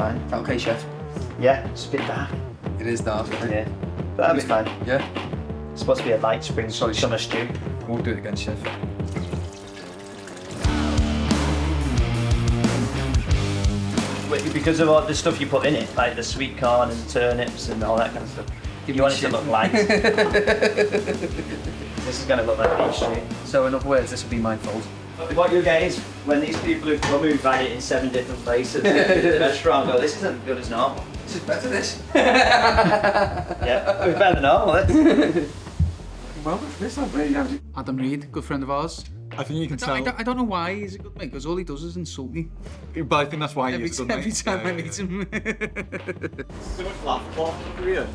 fine. Is that okay, chef? Yeah, it's a bit dark. It is dark, isn't it? Yeah, that'll be fine. Yeah? It's supposed to be a light spring summer stew. Won't do it again, chef. Because of all the stuff you put in it, like the sweet corn and turnips and all that kind of stuff. You want it to look light. This is going to look like beef stew. So in other words, this will be my fault. What you'll get is, when these people who come who've had it in 7 different places, the restaurant go, this isn't good as normal. This is better, this. Yeah, it's better than normal, Well, this not really Adam Reid, good friend of ours. I think you can tell. I don't know why he's a good mate, because all he does is insult me. But I think that's why he's a good mate. Every time I meet him. Too much laugh talk for you.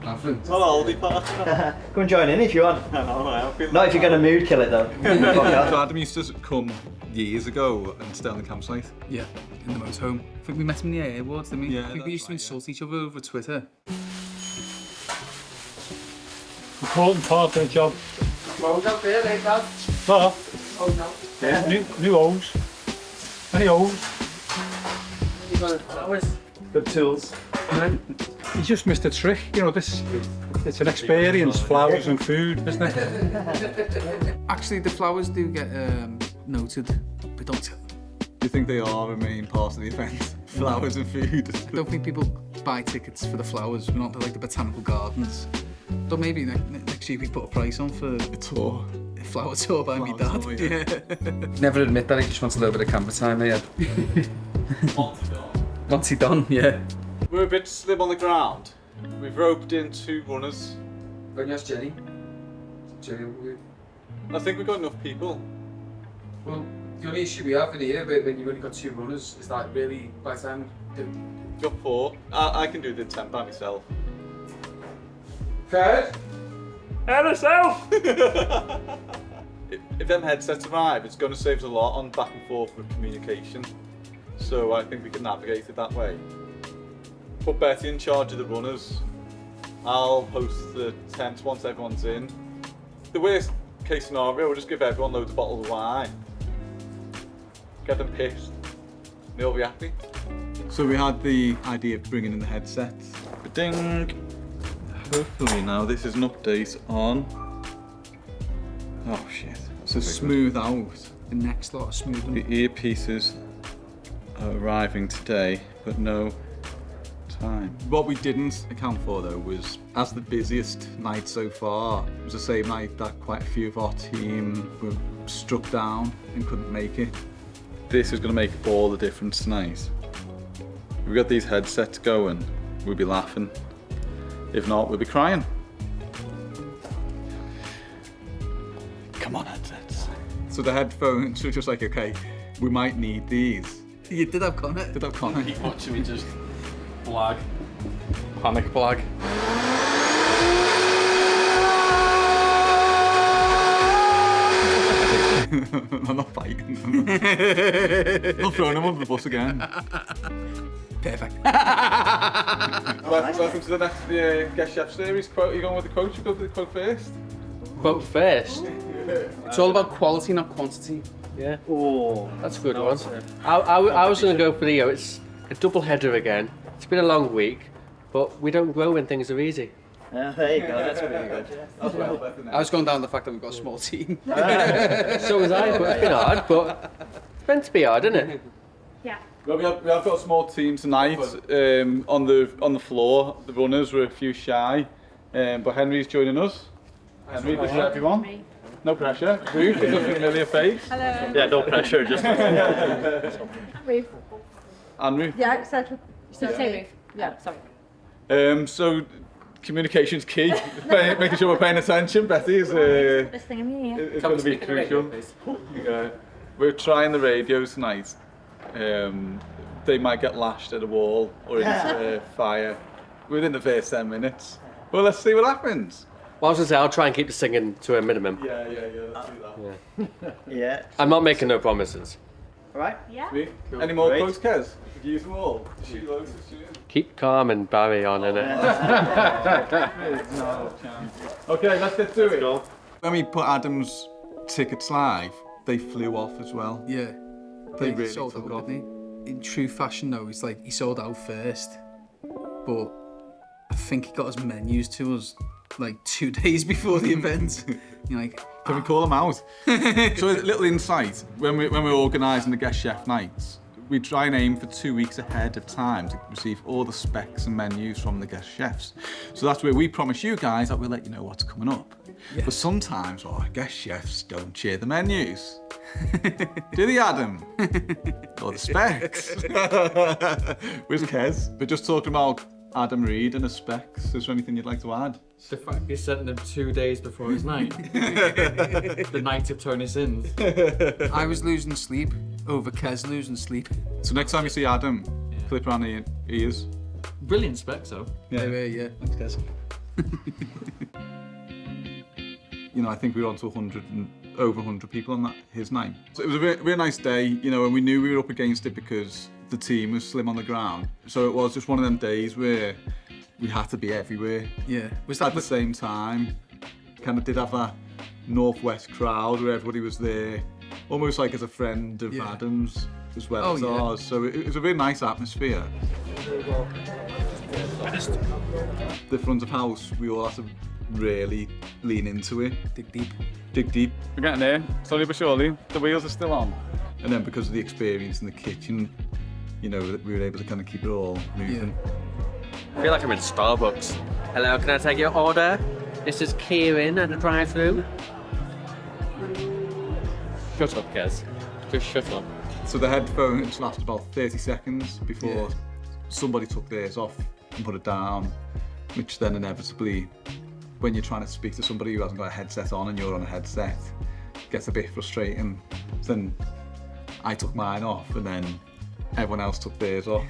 Laughing. It's not oldie part. Come and join in if you want. I feel Not if you're going to mood kill it though. So Adam used to come years ago and stay on the campsite. Yeah, in the motorhome. I think we met him in the AA Awards, didn't we? Yeah, I think we used to insult each other over Twitter. Important part of the job. Well, out there, eh, Dad? But Oh, no. yeah, new hose. Any hose. Good tools. You just missed a trick. You know, it's an experience, flowers and food, isn't it? Actually, the flowers do get noted, but don't tell them. Do you think they are a main part of the event? Flowers and food? I don't think people buy tickets for the flowers. We're not like the botanical gardens. But maybe next year we put a price on for A tour. a flower tour by me dad. Tour, yeah. Never admit that he just wants a little bit of camper time, yeah. What's he done? Yeah. We're a bit slim on the ground. We've roped in 2 runners. When you ask Jenny? I think we've got enough people. Well, the only issue we have in here, when you've only got 2 runners, is that really, by the time Got 4. I can do the 10 by myself. Fred? And myself! If them headsets arrive, it's going to save us a lot on back and forth with communication. So I think we can navigate it that way. Put Betty in charge of the runners. I'll host the tent once everyone's in. The worst case scenario, we'll just give everyone loads of bottles of wine. Get them pissed. They'll be happy. So we had the idea of bringing in the headsets. Ding! Hopefully now this is an update on... Oh shit. So smooth out. The next lot of smoothing. The earpieces are arriving today, but no time. What we didn't account for though was, as the busiest night so far, it was the same night that quite a few of our team were struck down and couldn't make it. This is going to make all the difference tonight. If we got these headsets going, we'll be laughing. If not, we'll be crying. Come on, headsets. So the headphones were just like, okay, we might need these. You did have Connor. Did have Connor? Keep watching me just blag. Panic blag. I'm not fighting. I'm not throwing him under the bus again. Perfect. Welcome to the next guest chef series. Quote, you going with the quote? You go for the quote first. Quote first. It's all about quality, not quantity. Yeah. Oh, That's a good one. I was going to go for the, it's a double header again. It's been a long week, but we don't grow when things are easy. there you go. That's pretty good. I was going down the fact that we've got a small team. So was I, but it's been hard, but it's meant to be hard, isn't it? Well, we have got a small team tonight on the floor. The runners were a few shy, but Henry's joining us. Henry, this is everyone. No pressure. Ruth is a familiar face. Hello. Yeah, no pressure. Just. Ruth. And Ruth. Yeah, etc. So say Ruth. Yeah, sorry. So communication's key. Making sure we're paying attention. Betty is Listening in your ear. going to be crucial. We're trying the radios tonight. They might get lashed at a wall or into fire within the first 10 minutes. Well, let's see what happens. Well, I was going to say, I'll try and keep the singing to a minimum. Yeah, let's do that. Yeah. I'm not making no promises. All right. Yeah. Sweet. Any more Great. quotes, Kez? Did you use them all? Shoot loads, shoot. Keep calm and Barry on, innit? No chance. Okay, let's get to it. When we put Adam's tickets live, they flew off as well. Yeah. They really sold took out, off. didn't in true fashion though, it's like he sold out first, but I think he got his menus to us like 2 days before the event. You're like, Can we call them out? So a little insight, when we're organising the guest chef nights, we try and aim for 2 weeks ahead of time to receive all the specs and menus from the guest chefs. So that's where we promise you guys that we'll let you know what's coming up. Yeah. But sometimes our guest chefs don't share the menus. Do they, Adam? Or the specs? Where's Kez? We're just talking about Adam Reid and the specs. Is there anything you'd like to add? The fact he sent them 2 days before his night. The night of Tony Sins. I was losing sleep over Kez losing sleep. So next time you see Adam, clip around the ears. Brilliant specs though. Yeah. Thanks, Kez. You know, I think we were on to over 100 people on his night. So it was a very nice day, you know, and we knew we were up against it because the team was slim on the ground. So it was just one of them days where we had to be everywhere. Yeah. Was that at the same time? Kind of did have that northwest crowd where everybody was there, almost like as a friend of Adam's as well as ours. So it was a very nice atmosphere. The front of house, we all had to really lean into it. Dig deep. Dig deep. We're getting there, slowly but surely. The wheels are still on. And then because of the experience in the kitchen, you know, we were able to kind of keep it all moving. I feel like I'm in Starbucks. Hello, can I take your order? This is Kieran at the drive-thru. Shut up, Kez. Just shut up. So the headphones lasted about 30 seconds before somebody took theirs off and put it down, which then inevitably, when you're trying to speak to somebody who hasn't got a headset on and you're on a headset, gets a bit frustrating. Then I took mine off and then everyone else took theirs off.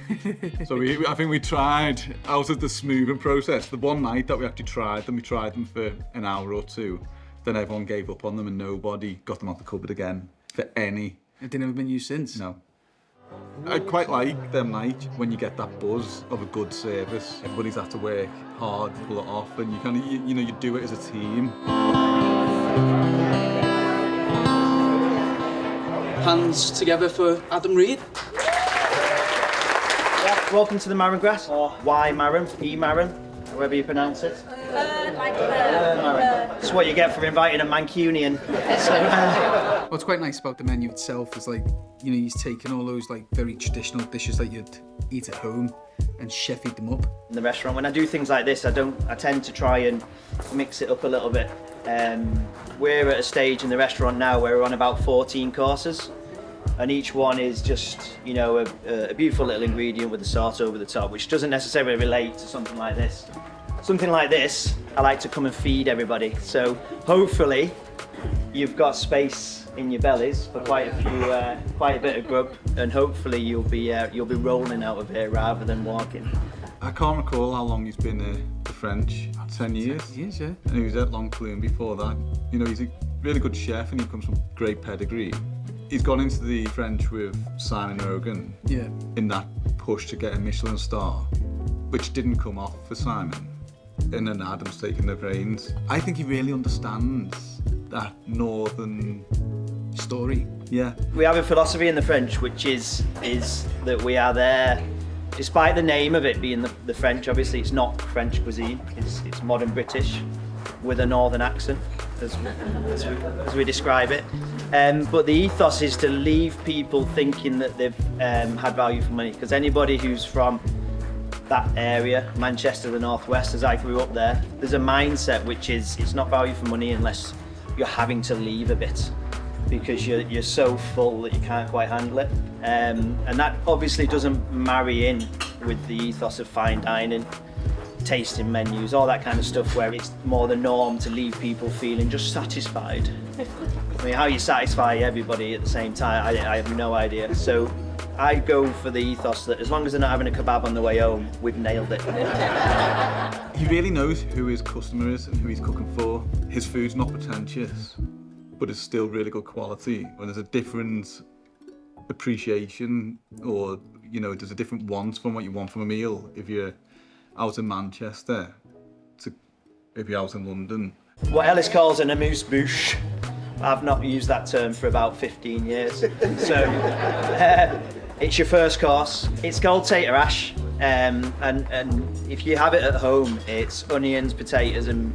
So I think we tried, out of the smoothing process, the one night that we actually tried them, we tried them for an hour or two, then everyone gave up on them and nobody got them out the cupboard again for any. It didn't have been used since? No. I quite like them night when you get that buzz of a good service. Everybody's had to work hard to pull it off and you kind of, you know, you do it as a team. Hands together for Adam Reid. Welcome to the Marram Grass, or Y Marram, E Marram, however you pronounce it. Marram. It's what you get for inviting a Mancunian. What's quite nice about the menu itself is, like, you know, he's taken all those like very traditional dishes that you'd eat at home and chefied them up. In the restaurant, when I do things like this, I tend to try and mix it up a little bit. We're at a stage in the restaurant now where we're on about 14 courses, and each one is just, you know, a beautiful little ingredient with the sauce over the top, which doesn't necessarily relate to something like this. Something like this, I like to come and feed everybody. So hopefully you've got space in your bellies for quite a bit of grub, and hopefully you'll be rolling out of here rather than walking. I can't recall how long he's been the French. 10 years? 10 years, yeah. And he was at Long Clune before that. You know, he's a really good chef and he comes from great pedigree. He's gone into the French with Simon Rogan in that push to get a Michelin star, which didn't come off for Simon. And then Adam's taking the reins. I think he really understands that northern story. Yeah. We have a philosophy in the French, which is that we are there, despite the name of it being the French, obviously it's not French cuisine, it's modern British with a northern accent, as we describe it. But the ethos is to leave people thinking that they've had value for money, because anybody who's from that area, Manchester, the Northwest, as I grew up there's a mindset which is it's not value for money unless you're having to leave a bit, because you're so full that you can't quite handle it. And that obviously doesn't marry in with the ethos of fine dining, tasting menus, all that kind of stuff, where it's more the norm to leave people feeling just satisfied. I mean, how you satisfy everybody at the same time, I have no idea. So I go for the ethos that as long as they're not having a kebab on the way home, we've nailed it. He really knows who his customer is and who he's cooking for. His food's not pretentious, but it's still really good quality. When there's a different appreciation, or, you know, there's a different want from what you want from a meal if you're out in Manchester to if you're out in London. What Ellis calls an amuse-bouche. I've not used that term for about 15 years. So It's your first course. It's called tater ash, and if you have it at home, it's onions, potatoes, and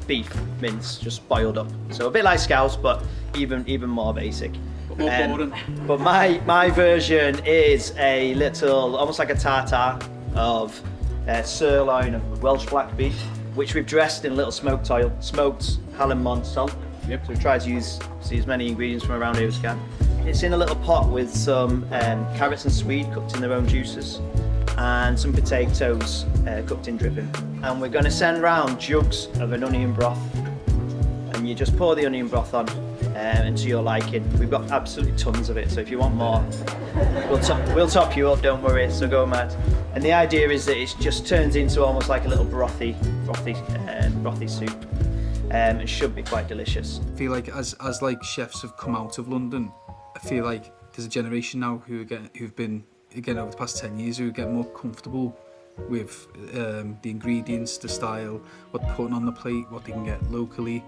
beef mince just boiled up. So a bit like Scouse, but even more basic. But my version is a little, almost like a tartare of sirloin of Welsh black beef, which we've dressed in a little smoked oil, smoked Hallam salt. Yep. So we try to use as many ingredients from around here as we can. It's in a little pot with some carrots and swede cooked in their own juices, and some potatoes cooked in dripping. And we're going to send round jugs of an onion broth, and you just pour the onion broth on and to your liking. We've got absolutely tons of it, so if you want more, we'll top you up, don't worry, so go mad. And the idea is that it just turns into almost like a little brothy soup. It should be quite delicious. I feel like as like chefs have come out of London, I feel like there's a generation now who've been, again, over the past 10 years, who get more comfortable with the ingredients, the style, what they're putting on the plate, what they can get locally,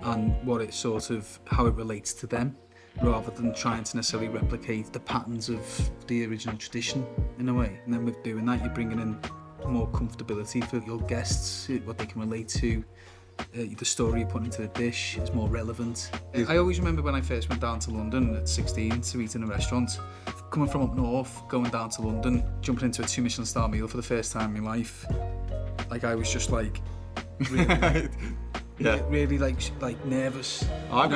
and what it sort of, how it relates to them, rather than trying to necessarily replicate the patterns of the original tradition in a way. And then with doing that, you're bringing in more comfortability for your guests, what they can relate to. The story you put into the dish is more relevant. I always remember when I first went down to London at 16 to eat in a restaurant, coming from up north, going down to London, jumping into a 2 Michelin star meal for the first time in my life. Like, I was just like, really, really like nervous. I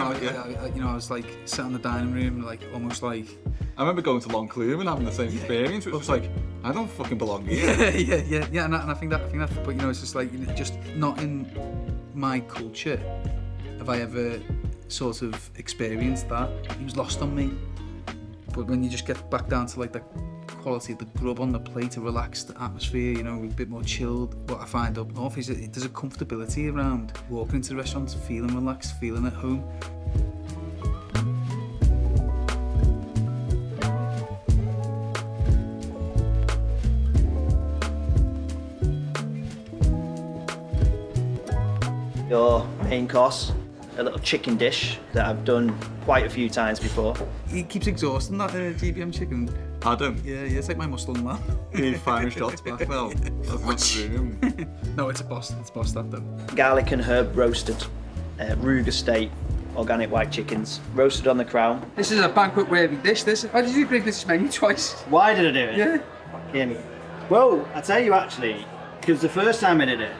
was like sat in the dining room, like almost like. I remember going to Long Clew and having the same experience, which was like, I don't fucking belong here. Yeah, and I think that, but you know, it's just like, just not in my culture have I ever sort of experienced that. It was lost on me. But when you just get back down to like the quality of the grub on the plate, a relaxed atmosphere, you know, a bit more chilled. What I find up north is that there's a comfortability around walking into the restaurants, feeling relaxed, feeling at home. Your main course, a little chicken dish that I've done quite a few times before. He keeps exhausting that GBM chicken. Adam? Yeah, it's like my Muslim You need 5 shots back now. That's not room. No, it's boss that though. Garlic and herb roasted, Ruger steak, organic white chickens, roasted on the crown. This is a banquet-worthy dish, this. Why did you bring this menu twice? Why did I do it? Yeah. Fucking. Well, I tell you actually, because the first time I did it,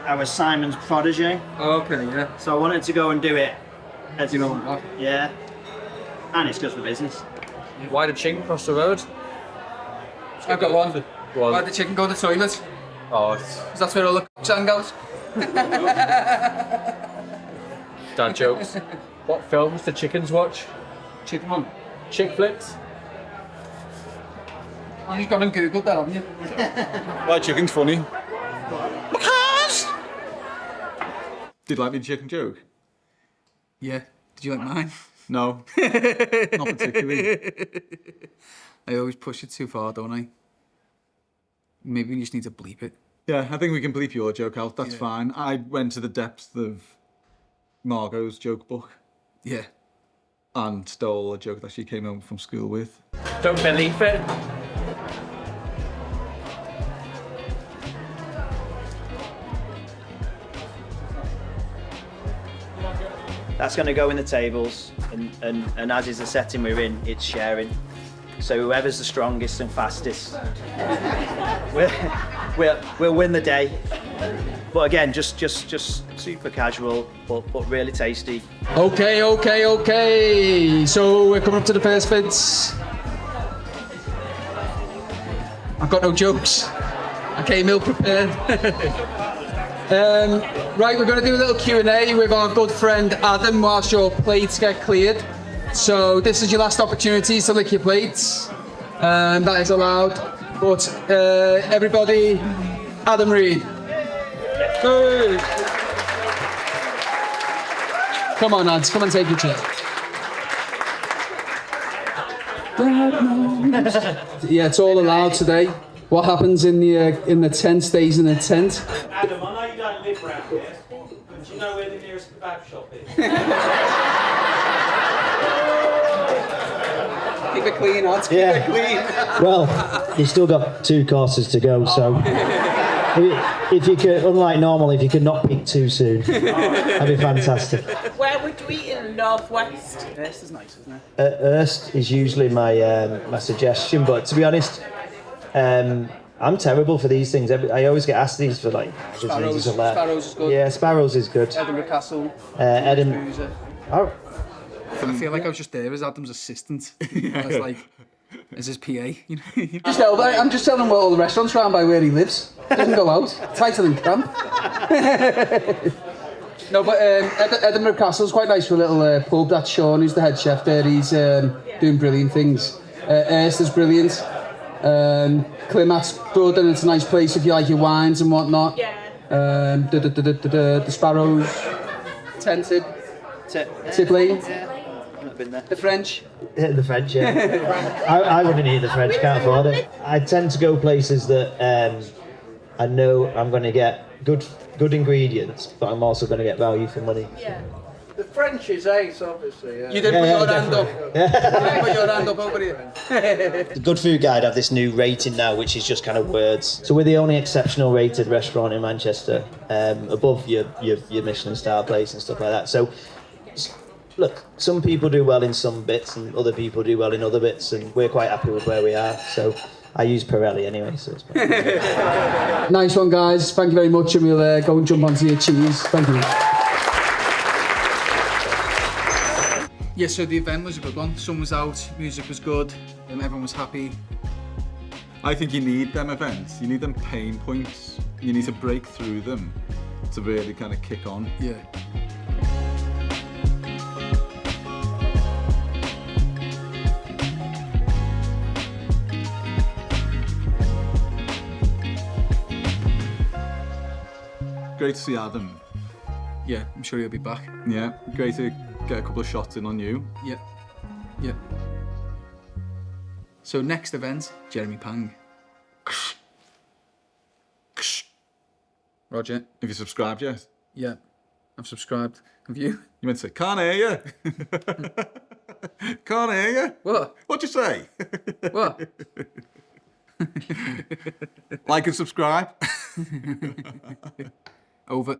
I was Simon's protege. Oh, okay, yeah. So I wanted to go and do it as you know what? Yeah. And it's good for business. Why the chicken cross the road? I've got one. Why the chicken go to the toilet? Oh, because that's where all the sun goes. Dad jokes. What films do chickens watch? Chicken one. Chick flicks? Oh, you've gone and Googled that, haven't you? Why chicken's funny? Did you like the chicken joke? Yeah. Did you like mine? No. Not particularly. I always push it too far, don't I? Maybe we just need to bleep it. Yeah, I think we can bleep your joke out, that's fine. I went to the depths of Margot's joke book. Yeah. And stole a joke that she came home from school with. Don't believe it. That's going to go in the tables, and as is the setting we're in, it's sharing. So whoever's the strongest and fastest, we'll win the day. But again, just super casual, but really tasty. Okay. So we're coming up to the first bits. I've got no jokes. I came ill prepared. Right, we're going to do a little Q&A with our good friend Adam whilst your plates get cleared. So this is your last opportunity to lick your plates. That is allowed. But everybody, Adam Reid. Hey. Come on, lads, come and take your chair. Yeah, it's all allowed today. What happens in the tent stays in the tent. Adam, I know you don't live around here, but do you know where the nearest kebab shop is? Keep it clean, lads. Keep it clean. Well, you've still got 2 courses to go, so if you could, unlike normal, if you could not peak too soon, that'd be fantastic. Where would we eat in the northwest? This is nice, isn't it? Erst is usually my suggestion, but to be honest, I'm terrible for these things. I always get asked these for like Sparrows. or something like that. Sparrows is good. Yeah, Sparrows is good. Edinburgh Castle. Edinburgh. Oh, I feel like I was just there as Adam's assistant. I was like, as his PA, you know. I'm just telling him what all the restaurants round by where he lives. Doesn't go out. Tighter than camp. No, but Edinburgh Castle's quite nice for a little pub. That's Sean, who's the head chef there. He's doing brilliant things. Erst is brilliant. Climat's good, and it's a nice place if you like your wines and whatnot. Yeah. The Sparrows, Tented, Tip Lane, I've been there. the French. The French, yeah. I wouldn't eat the French, can't afford it. I tend to go places that I know I'm going to get good ingredients, but I'm also going to get value for money. Yeah. The French is ace, obviously. Yeah. You didn't put your hand up. You didn't put your hand up over here. The Good Food Guide have this new rating now, which is just kind of words. So we're the only exceptional rated restaurant in Manchester, above your Michelin star place and stuff like that. So, look, some people do well in some bits and other people do well in other bits, and we're quite happy with where we are. So I use Pirelli anyway, so it's fine. Nice one, guys. Thank you very much, and we'll go and jump onto your cheese. Thank you. Yeah, so the event was a good one. Sun was out, music was good, and everyone was happy. I think you need them events. You need them pain points. You need to break through them to really kind of kick on. Yeah. Great to see Adam. Yeah, I'm sure he'll be back. Yeah, great to get a couple of shots in on you. Yeah. Yeah. So next event, Jeremy Pang. Roger. Have you subscribed yet? Yeah, I've subscribed. Have you? You meant to say, can't hear you. Can't hear you. What? What'd you say? What? Like and subscribe. Over.